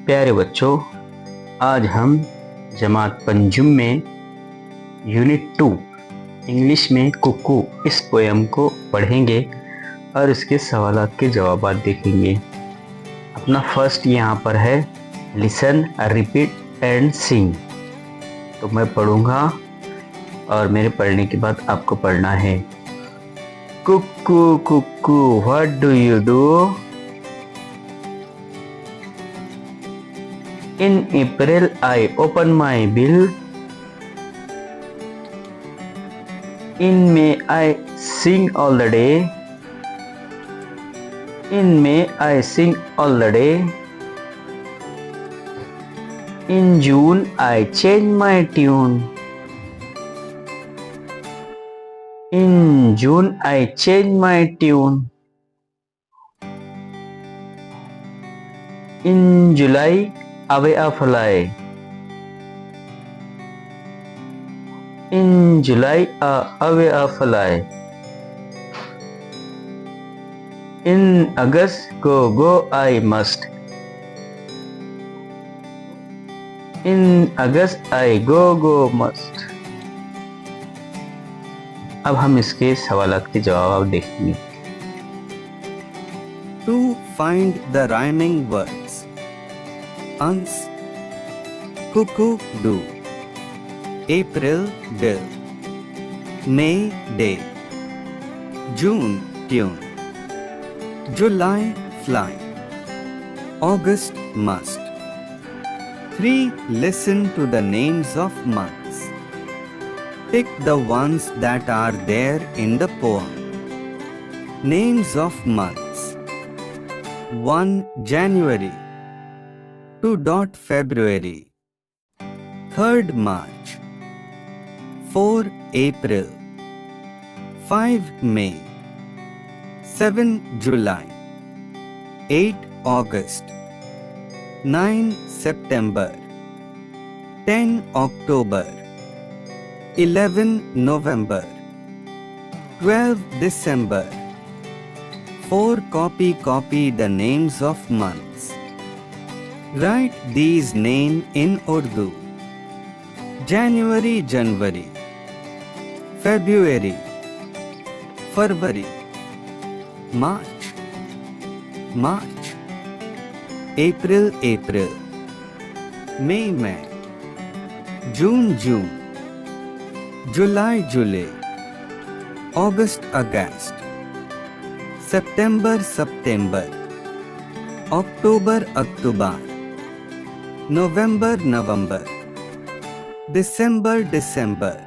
प्यारे बच्चों, आज हम जमात पंजुम में यूनिट 2 इंग्लिश में कुकू इस पोयम को पढ़ेंगे और इसके सवालात के जवाबात देखेंगे। अपना फर्स्ट यहाँ पर है लिसन, रिपीट एंड सिंग। तो मैं पढ़ूंगा और मेरे पढ़ने के बाद आपको पढ़ना है। Cuckoo cuckoo what do you do? In April, I open my bill. In May, I sing all the day. In May, I sing all the day. In June, I change my tune. In June, I change my tune. In July, away a fly. In July, away a fly. In August, go I must. In August, I go must. अब हम इसके सवालात के जवाब देखेंगे। To find the rhyming words. Uns, cuckoo, do. April, bill. May, day. June, tune. July, fly. August, must. 3. Listen to the names of months. Pick the ones that are there in the poem. Names of months. 1. January. 2. February. 3. March. 4. April. 5. May. 7. July. 8. August. 9. September. 10. October. 11. November. 12. December. 4. Copy the names of months. Write these names in Urdu. January, January. February, February. March, March. April, April. May, May. June, June. July, July. August, August. September, September. October, October. November, November. December, December.